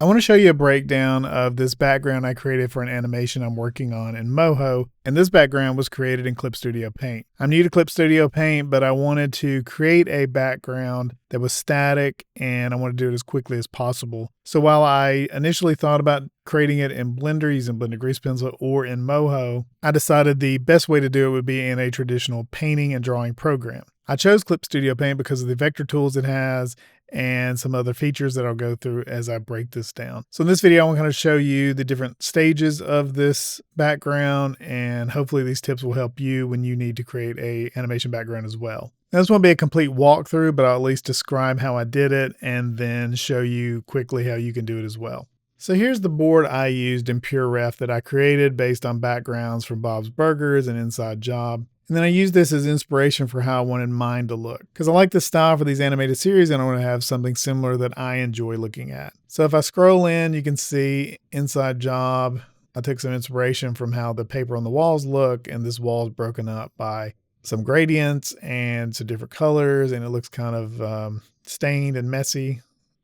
I want to show you a breakdown of this background I created for an animation I'm working on in Moho, and this background was created in Clip Studio Paint. I'm new to Clip Studio Paint, but I wanted to create a background that was static, and I want to do it as quickly as possible. So while I initially thought about creating it in Blender using Blender Grease Pencil or in Moho, I decided the best way to do it would be in a traditional painting and drawing program. I chose Clip Studio Paint because of the vector tools it has and some other features that I'll go through as I break this down. So in this video, I want to kind of show you the different stages of this background, and hopefully these tips will help you when you need to create a animation background as well. Now, this won't be a complete walkthrough, but I'll at least describe how I did it and then show you quickly how you can do it as well. So here's the board I used in PureRef that I created based on backgrounds from Bob's Burgers and Inside Job. And then I used this as inspiration for how I wanted mine to look, because I like the style for these animated series and I want to have something similar that I enjoy looking at. So if I scroll in, you can see Inside Job. I took some inspiration from how the paper on the walls look, and this wall is broken up by some gradients and some different colors, and it looks kind of stained and messy.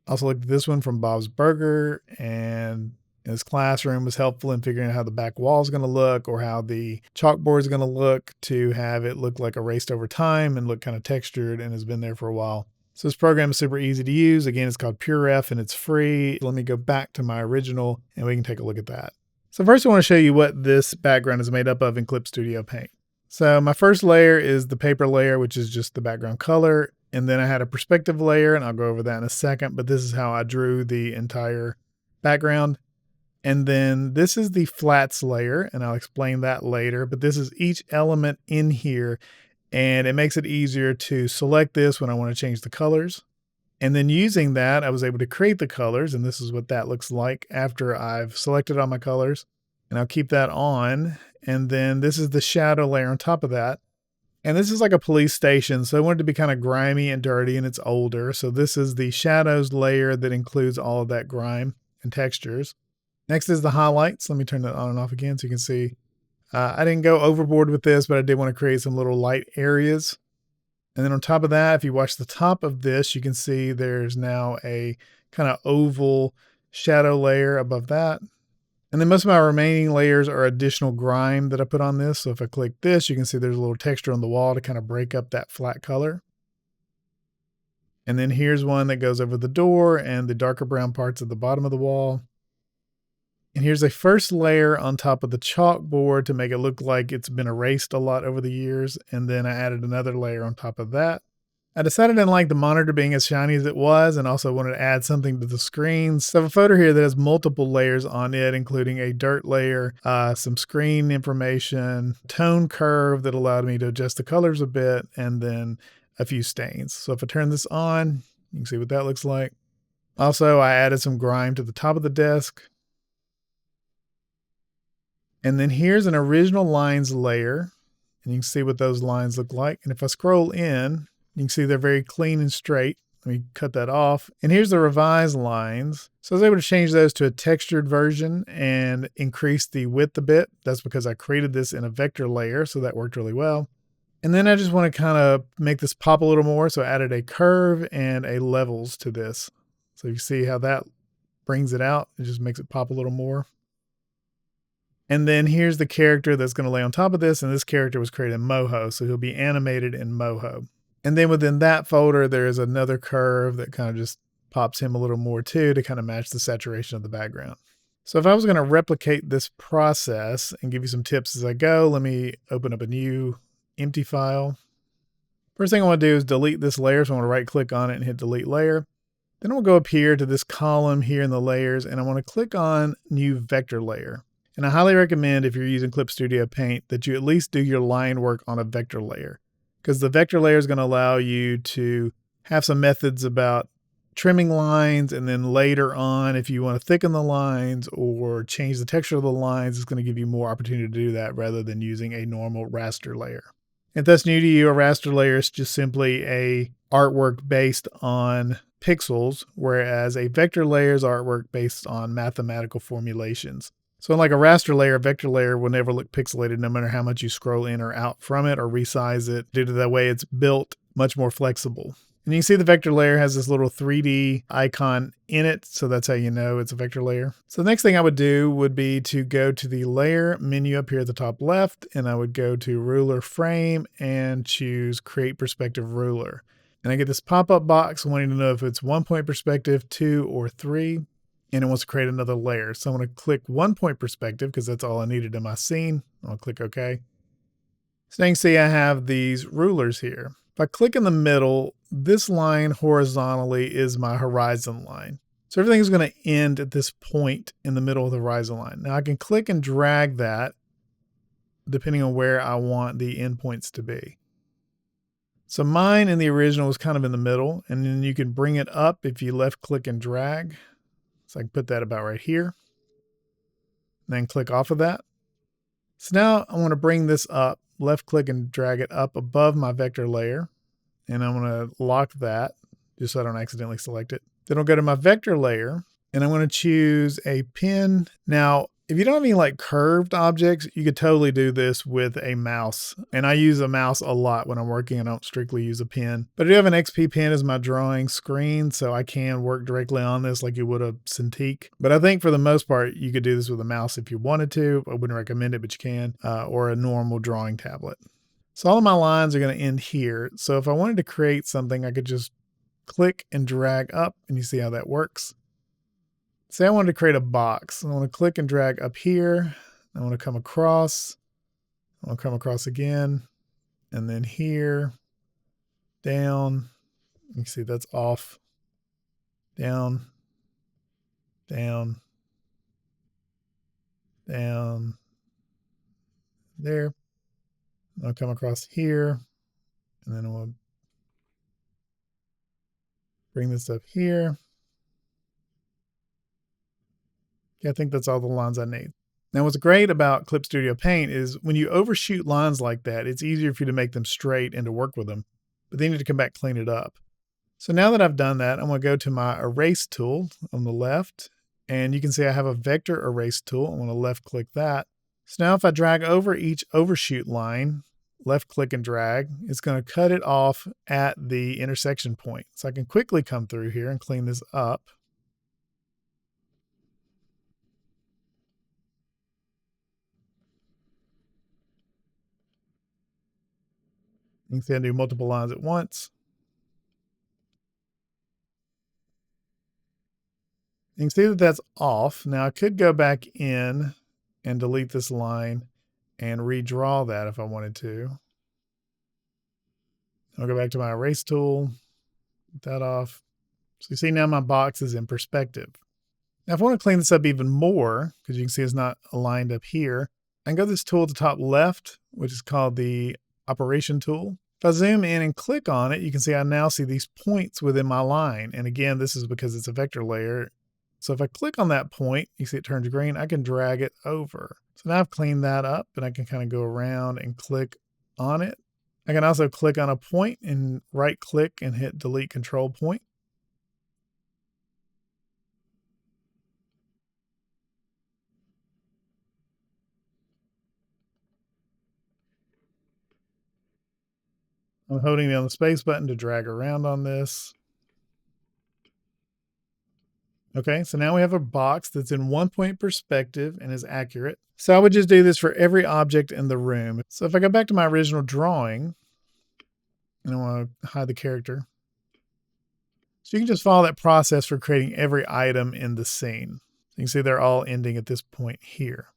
Also looked at this one from Bob's Burger, and this classroom was helpful in figuring out how the back wall is going to look or how the chalkboard is going to look to have it look like erased over time and look kind of textured and has been there for a while. So this program is super easy to use. Again, it's called PureRef and it's free. Let me go back to my original and we can take a look at that. So first I want to show you what this background is made up of in Clip Studio Paint. So my first layer is the paper layer, which is just the background color. And then I had a perspective layer, and I'll go over that in a second, but this is how I drew the entire background. And then this is the flats layer, and I'll explain that later, but this is each element in here, and it makes it easier to select this when I want to change the colors. And then using that, I was able to create the colors, and this is what that looks like after I've selected all my colors. And I'll keep that on. And then this is the shadow layer on top of that. And this is like a police station, so I wanted it to be kind of grimy and dirty, and it's older. So this is the shadows layer that includes all of that grime and textures. Next is the highlights. Let me turn that on and off again so you can see. I didn't go overboard with this, but I did want to create some little light areas. And then on top of that, if you watch the top of this, you can see there's now a kind of oval shadow layer above that. And then most of my remaining layers are additional grime that I put on this. So if I click this, you can see there's a little texture on the wall to kind of break up that flat color. And then here's one that goes over the door and the darker brown parts at the bottom of the wall. And here's a first layer on top of the chalkboard to make it look like it's been erased a lot over the years. And then I added another layer on top of that. I decided I didn't like the monitor being as shiny as it was, and also wanted to add something to the screen. So I have a photo here that has multiple layers on it, including a dirt layer, some screen information, tone curve that allowed me to adjust the colors a bit, and then a few stains. So if I turn this on, you can see what that looks like. Also, I added some grime to the top of the desk. And then here's an original lines layer, and you can see what those lines look like. And if I scroll in, you can see they're very clean and straight. Let me cut that off. And here's the revised lines. So I was able to change those to a textured version and increase the width a bit. That's because I created this in a vector layer, so that worked really well. And then I just want to kind of make this pop a little more, so I added a curve and a levels to this. So you see how that brings it out. It just makes it pop a little more. And then here's the character that's going to lay on top of this, and this character was created in Moho, so he'll be animated in Moho. And then within that folder, there is another curve that kind of just pops him a little more too to kind of match the saturation of the background. So if I was going to replicate this process and give you some tips as I go, let me open up a new empty file. First thing I want to do is delete this layer, so I want to right click on it and hit delete layer. Then I'll go up here to this column here in the layers, and I want to click on new vector layer. And I highly recommend, if you're using Clip Studio Paint, that you at least do your line work on a vector layer, because the vector layer is going to allow you to have some methods about trimming lines, and then later on, if you want to thicken the lines or change the texture of the lines, it's going to give you more opportunity to do that rather than using a normal raster layer. If that's new to you, a raster layer is just simply a artwork based on pixels, whereas a vector layer is artwork based on mathematical formulations. So unlike a raster layer, a vector layer will never look pixelated no matter how much you scroll in or out from it or resize it, due to the way it's built, much more flexible. And you can see the vector layer has this little 3D icon in it, so that's how you know it's a vector layer. So the next thing I would do would be to go to the layer menu up here at the top left, and I would go to ruler frame and choose create perspective ruler. And I get this pop-up box wanting to know if it's 1 point perspective, 2, or 3, and it wants to create another layer. So I'm going to click 1 point perspective because that's all I needed in my scene. I'll click OK. So now you can see I have these rulers here. If I click in the middle, this line horizontally is my horizon line. So everything is going to end at this point in the middle of the horizon line. Now I can click and drag that depending on where I want the endpoints to be. So mine in the original was kind of in the middle, and then you can bring it up if you left click and drag. So I can put that about right here. Then click off of that. So now I want to bring this up, left click and drag it up above my vector layer. And I'm going to lock that just so I don't accidentally select it. Then I'll go to my vector layer and I'm going to choose a pin. Now, if you don't have any like curved objects, you could totally do this with a mouse. And I use a mouse a lot when I'm working. I don't strictly use a pen. But I do have an XP pen as my drawing screen, so I can work directly on this like you would a Cintiq. But I think for the most part, you could do this with a mouse if you wanted to. I wouldn't recommend it, but you can. Or a normal drawing tablet. So all of my lines are going to end here. So if I wanted to create something, I could just click and drag up, and you see how that works. Say I wanted to create a box. I want to click and drag up here. I want to come across. I want to come across again. And then here, down. You can see that's off. Down, down, down, there. I'll come across here. And then I'll bring this up here. I think that's all the lines I need. Now, what's great about Clip Studio Paint is when you overshoot lines like that, it's easier for you to make them straight and to work with them, but then you need to come back, clean it up. So now that I've done that, I'm going to go to my erase tool on the left, and you can see I have a vector erase tool. I'm going to left click that. So now if I drag over each overshoot line, left click and drag, it's going to cut it off at the intersection point. So I can quickly come through here and clean this up. You can see I do multiple lines at once. You can see that that's off. Now I could go back in and delete this line and redraw that if I wanted to. I'll go back to my erase tool, get that off. So you see now my box is in perspective. Now if I want to clean this up even more, because you can see it's not aligned up here, I can go to this tool at the top left, which is called the operation tool. If I zoom in and click on it, you can see I now see these points within my line. And again, this is because it's a vector layer. So if I click on that point, you see it turns green, I can drag it over. So now I've cleaned that up and I can kind of go around and click on it. I can also click on a point and right click and hit delete control point. I'm holding down the space button to drag around on this. Okay, so now we have a box that's in 1 point perspective and is accurate. So I would just do this for every object in the room. So if I go back to my original drawing, and I want to hide the character. So you can just follow that process for creating every item in the scene. You can see they're all ending at this point here.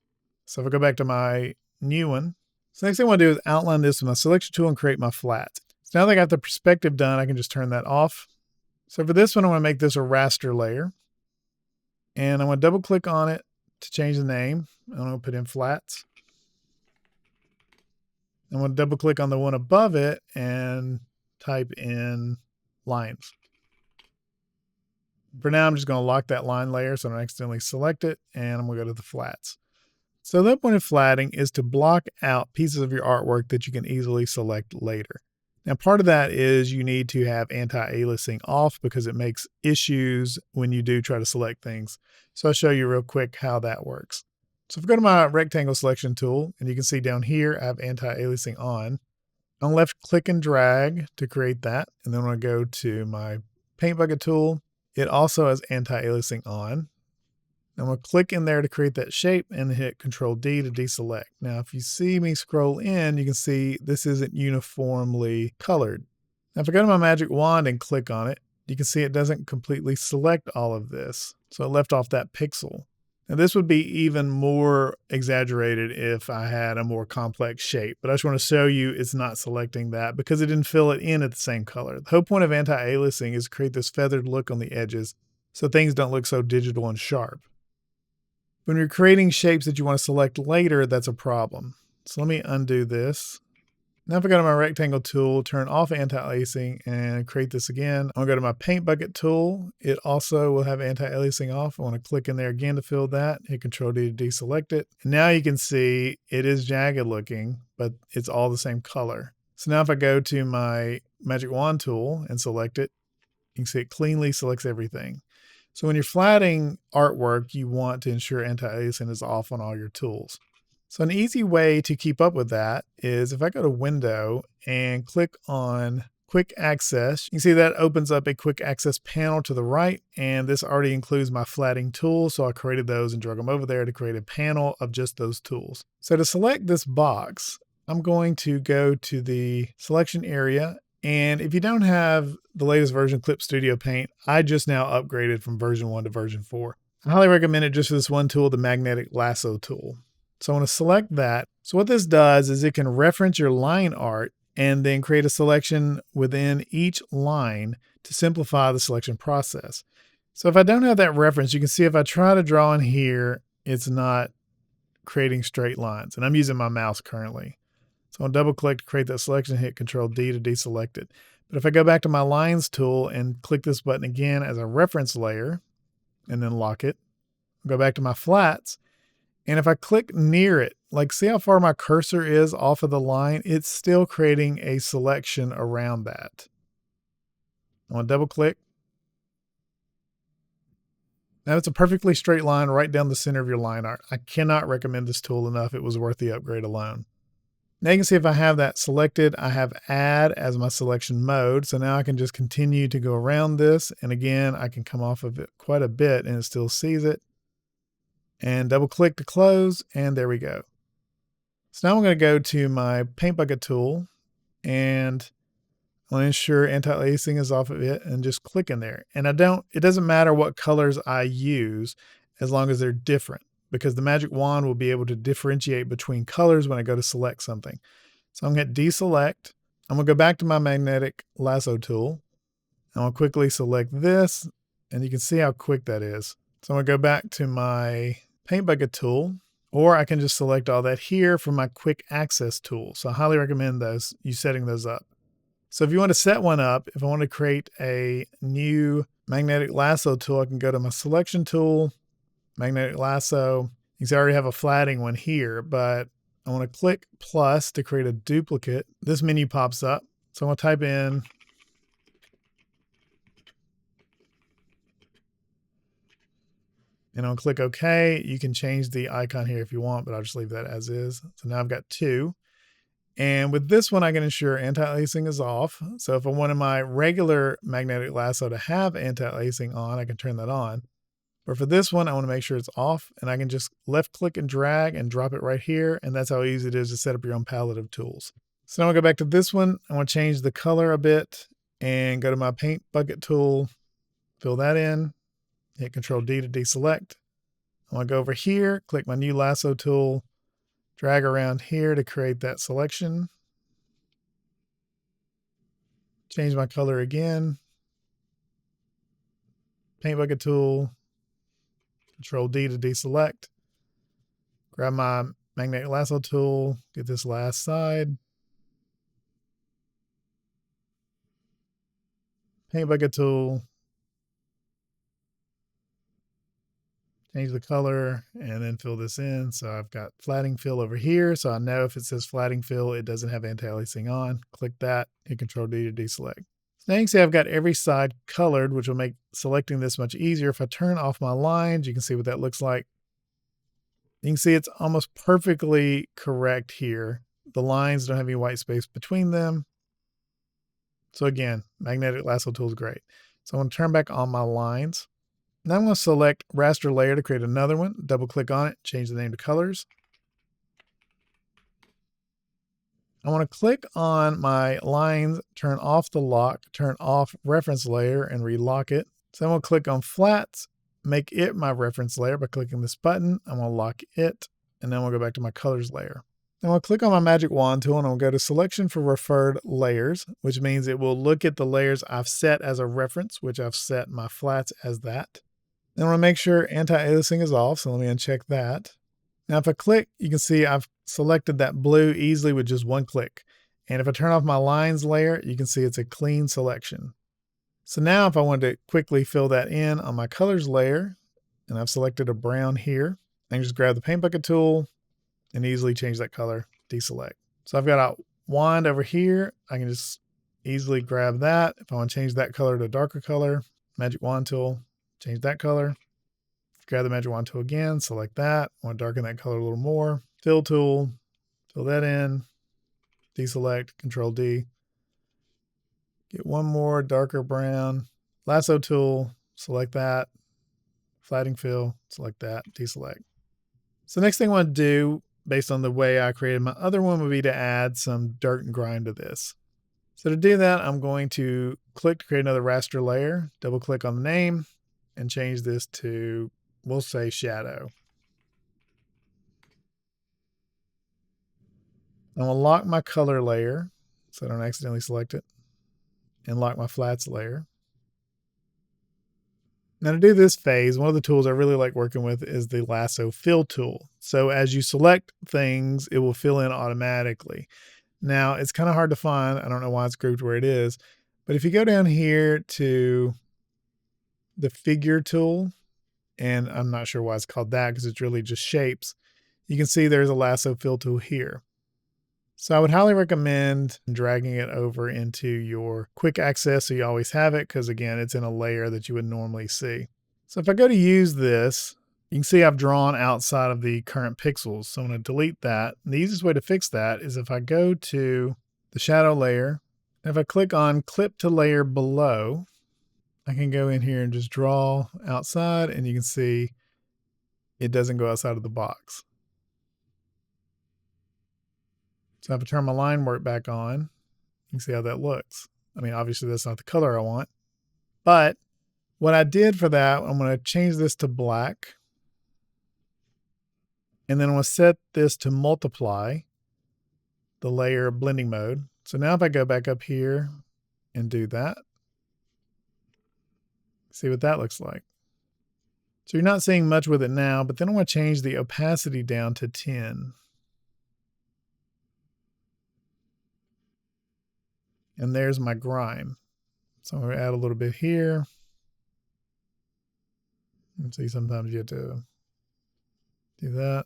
So if I go back to my new one, so next thing I want to do is outline this with my selection tool and create my flat. So now that I got the perspective done, I can just turn that off. So for this one, I want to make this a raster layer. And I'm going to double click on it to change the name. I'm going to put in flats. I'm going to double click on the one above it and type in lines. For now, I'm just going to lock that line layer so I don't accidentally select it, and I'm going to go to the flats. So the point of flatting is to block out pieces of your artwork that you can easily select later. Now, part of that is you need to have anti-aliasing off because it makes issues when you do try to select things. So I'll show you real quick how that works. So if I go to my rectangle selection tool, and you can see down here, I have anti-aliasing on. I'm left click and drag to create that. And then when I go to my paint bucket tool, it also has anti-aliasing on. I'm going to click in there to create that shape and hit Control D to deselect. Now, if you see me scroll in, you can see this isn't uniformly colored. Now, if I go to my magic wand and click on it, you can see it doesn't completely select all of this. So it left off that pixel. Now, this would be even more exaggerated if I had a more complex shape, but I just want to show you it's not selecting that because it didn't fill it in at the same color. The whole point of anti-aliasing is to create this feathered look on the edges so things don't look so digital and sharp. When you're creating shapes that you want to select later, that's a problem. So let me undo this. Now if I go to my rectangle tool, turn off anti-aliasing and create this again, I'm gonna go to my paint bucket tool. It also will have anti-aliasing off. I want to click in there again to fill that, hit Control D to deselect it. And now you can see it is jagged looking, but it's all the same color. So now if I go to my magic wand tool and select it, you can see it cleanly selects everything. So when you're flatting artwork, you want to ensure anti-aliasing is off on all your tools. So an easy way to keep up with that is if I go to Window and click on Quick Access, you can see that opens up a Quick Access panel to the right, and this already includes my flatting tools, so I created those and drug them over there to create a panel of just those tools. So to select this box, I'm going to go to the selection area. And if you don't have the latest version of Clip Studio Paint, I just now upgraded from version 1 to version 4. I highly recommend it just for this one tool, the Magnetic Lasso tool. So I want to select that. So what this does is it can reference your line art and then create a selection within each line to simplify the selection process. So if I don't have that reference, you can see if I try to draw in here, it's not creating straight lines. And I'm using my mouse currently. So I'll double click to create that selection, hit Control D to deselect it. But if I go back to my lines tool and click this button again as a reference layer and then lock it, I'll go back to my flats. And if I click near it, like see how far my cursor is off of the line, it's still creating a selection around that. I want to double click. Now it's a perfectly straight line right down the center of your line art. I cannot recommend this tool enough. It was worth the upgrade alone. Now you can see if I have that selected, I have add as my selection mode. So now I can just continue to go around this. And again, I can come off of it quite a bit and it still sees it. And double click to close, and there we go. So now I'm going to go to my paint bucket tool and I want to ensure anti-aliasing is off of it and just click in there. And it doesn't matter what colors I use as long as they're different, because the magic wand will be able to differentiate between colors when I go to select something. So I'm going to deselect. I'm going to go back to my magnetic lasso tool. I'm going to quickly select this, and you can see how quick that is. So I'm going to go back to my paint bucket tool, or I can just select all that here from my quick access tool. So I highly recommend you setting those up. So if you want to set one up, if I want to create a new magnetic lasso tool, I can go to my selection tool, magnetic lasso. You see I already have a flatting one here, but I want to click plus to create a duplicate. This menu pops up. So I'm going to type in and I'll click OK. You can change the icon here if you want, but I'll just leave that as is. So now I've got two. And with this one, I can ensure anti-aliasing is off. So if I wanted my regular magnetic lasso to have anti-aliasing on, I can turn that on. But for this one, I want to make sure it's off, and I can just left click and drag and drop it right here. And that's how easy it is to set up your own palette of tools. So now I'll go back to this one. I want to change the color a bit and go to my paint bucket tool, fill that in, hit Control D to deselect. I want to go over here, click my new lasso tool, drag around here to create that selection. Change my color again. Paint bucket tool, Control D to deselect. Grab my magnetic lasso tool, get this last side. Paint bucket tool, change the color, and then fill this in. So I've got flatting fill over here. So I know if it says flatting fill, it doesn't have anti-aliasing on. Click that, hit Control D to deselect. So now you can see I've got every side colored, which will make selecting this much easier. If I turn off my lines, you can see what that looks like. You can see it's almost perfectly correct here. the lines don't have any white space between them. So again, Magnetic Lasso tool is great. So I'm going to turn back on my lines. Now I'm going to select raster layer to create another one. Double click on it, change the name to colors. I want to click on my lines, turn off the lock, turn off reference layer and relock it. So I'm going to click on flats, make it my reference layer by clicking this button. I'm going to lock it, and then we'll go back to my colors layer. I'm going to click on my magic wand tool and I'll go to selection for referred layers, which means it will look at the layers I've set as a reference, which I've set my flats as that. Then I want to make sure anti-aliasing is off, so let me uncheck that. Now if I click, you can see I've selected that blue easily with just one click. And if I turn off my lines layer, you can see it's a clean selection. So now if I wanted to quickly fill that in on my colors layer, and I've selected a brown here, I can just grab the paint bucket tool and easily change that color, deselect. So I've got a wand over here. I can just easily grab that. If I want to change that color to a darker color, magic wand tool, change that color. Grab the magic wand tool again, select that. I want to darken that color a little more. Fill tool, fill that in, deselect, Control D. Get one more darker brown. Lasso tool, select that. Flatting fill, select that, deselect. So next thing I want to do, based on the way I created my other one, would be to add some dirt and grime to this. So to do that, I'm going to click to create another raster layer, double click on the name, and change this to, we'll say, shadow. I'm going to lock my color layer so I don't accidentally select it, and lock my flats layer. Now to do this phase, one of the tools I really like working with is the lasso fill tool. So as you select things, it will fill in automatically. Now it's kind of hard to find. I don't know why it's grouped where it is, but if you go down here to the figure tool, and I'm not sure why it's called that because it's really just shapes, you can see there's a lasso fill tool here. So I would highly recommend dragging it over into your quick access so you always have it, because again, it's in a layer that you would normally see. So if I go to use this, you can see I've drawn outside of the current pixels. So I'm going to delete that. And the easiest way to fix that is if I go to the shadow layer, and if I click on clip to layer below, I can go in here and just draw outside, and you can see it doesn't go outside of the box. So if I turn my line work back on, you can see how that looks. I mean, obviously that's not the color I want, but what I did for that, I'm going to change this to black, and then I'm going to set this to multiply the layer blending mode. So now if I go back up here and do that, see what that looks like. So you're not seeing much with it now, but then I want to change the opacity down to 10. And there's my grime. So I'm going to add a little bit here. And see, sometimes you have to do that.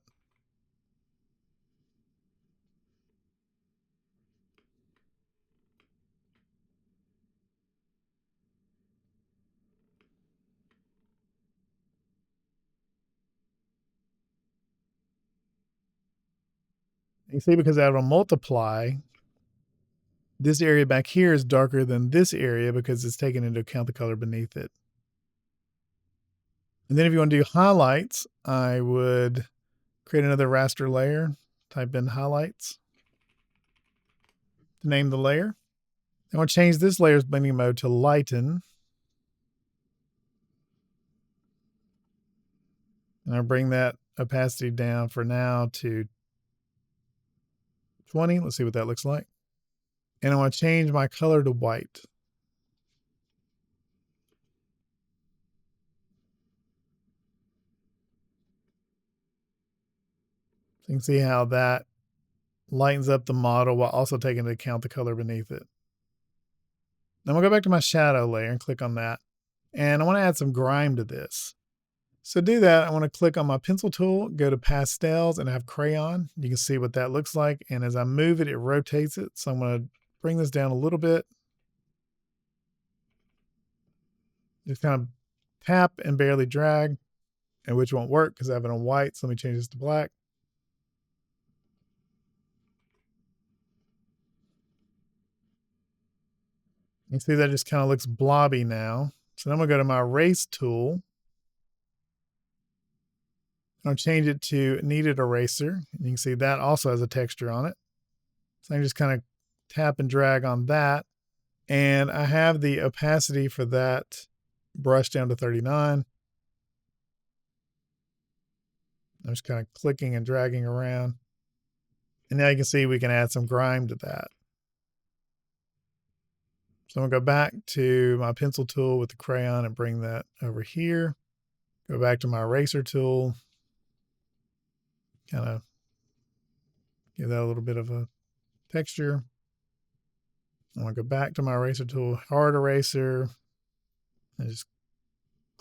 You see, because I have a multiply, this area back here is darker than this area because it's taken into account the color beneath it. And then if you want to do highlights, I would create another raster layer, type in highlights to name the layer. I want to change this layer's blending mode to lighten. And I'll bring that opacity down for now to 20. Let's see what that looks like. And I want to change my color to white. So you can see how that lightens up the model while also taking into account the color beneath it. Then we'll go back to my shadow layer and click on that. And I want to add some grime to this. So to do that, I want to click on my pencil tool, go to pastels, and have crayon. You can see what that looks like. And as I move it, it rotates it. So I'm going to bring this down a little bit. Just kind of tap and barely drag, and which won't work because I have it on white. So let me change this to black. You see that just kind of looks blobby now. So then I'm gonna go to my erase tool. I'll change it to kneaded eraser. You can see that also has a texture on it. So I can just kind of tap and drag on that. And I have the opacity for that brush down to 39. I'm just kind of clicking and dragging around. And now you can see we can add some grime to that. So I'm gonna go back to my pencil tool with the crayon and bring that over here. Go back to my eraser tool. Kind of give that a little bit of a texture. I'm gonna go back to my eraser tool, hard eraser, and just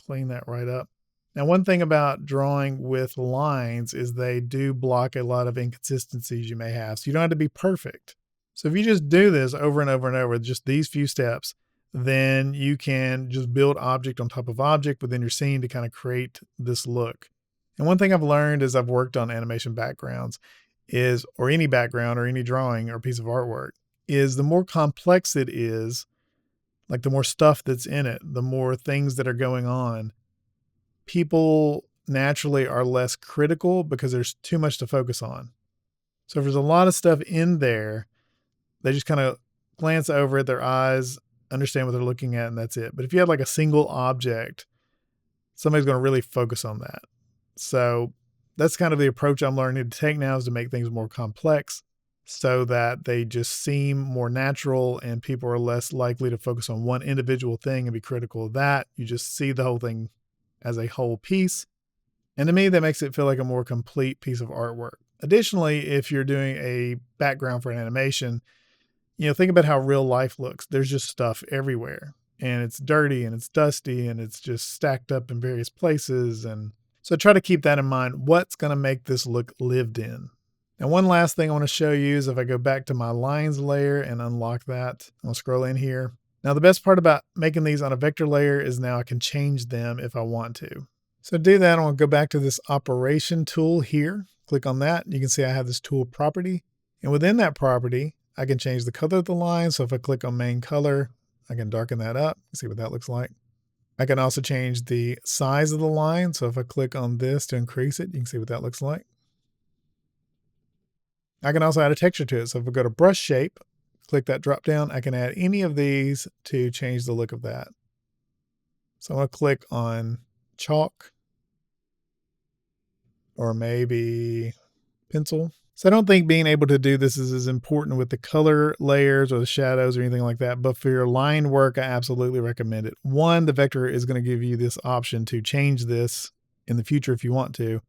clean that right up. Now, one thing about drawing with lines is they do block a lot of inconsistencies you may have. So you don't have to be perfect. So if you just do this over and over and over, just these few steps, then you can just build object on top of object within your scene to kind of create this look. And one thing I've learned as I've worked on animation backgrounds is, or any background or any drawing or piece of artwork, is the more complex it is, like the more stuff that's in it, the more things that are going on, people naturally are less critical because there's too much to focus on. So if there's a lot of stuff in there, they just kind of glance over it, their eyes, understand what they're looking at, and that's it. But if you had like a single object, somebody's going to really focus on that. So that's kind of the approach I'm learning to take now, is to make things more complex so that they just seem more natural and people are less likely to focus on one individual thing and be critical of that. You just see the whole thing as a whole piece. And to me, that makes it feel like a more complete piece of artwork. Additionally, if you're doing a background for an animation, think about how real life looks. There's just stuff everywhere, and it's dirty and it's dusty and it's just stacked up in various places. And so try to keep that in mind. What's going to make this look lived in? Now, one last thing I want to show you is if I go back to my lines layer and unlock that, I'll scroll in here. Now, the best part about making these on a vector layer is now I can change them if I want to. So to do that, I'm going to go back to this operation tool here. Click on that. You can see I have this tool property. And within that property, I can change the color of the line. So if I click on main color, I can darken that up. See what that looks like. I can also change the size of the line. So if I click on this to increase it, you can see what that looks like. I can also add a texture to it. So if I go to brush shape, click that drop down, I can add any of these to change the look of that. So I'm going to click on chalk or maybe pencil. So I don't think being able to do this is as important with the color layers or the shadows or anything like that. But for your line work, I absolutely recommend it. One, the vector is going to give you this option to change this in the future if you want to.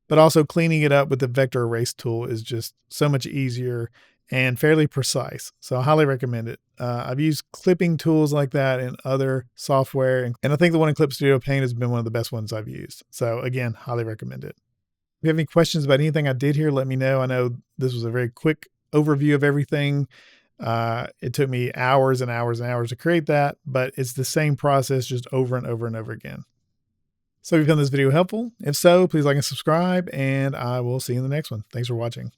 But also cleaning it up with the vector erase tool is just so much easier and fairly precise. So I highly recommend it. I've used clipping tools like that in other software. And I think the one in Clip Studio Paint has been one of the best ones I've used. So again, highly recommend it. If you have any questions about anything I did here, let me know. I know this was a very quick overview of everything. It took me hours and hours and hours to create that, but it's the same process just over and over and over again. So if you found this video helpful, if so, please like and subscribe, and I will see you in the next one. Thanks for watching.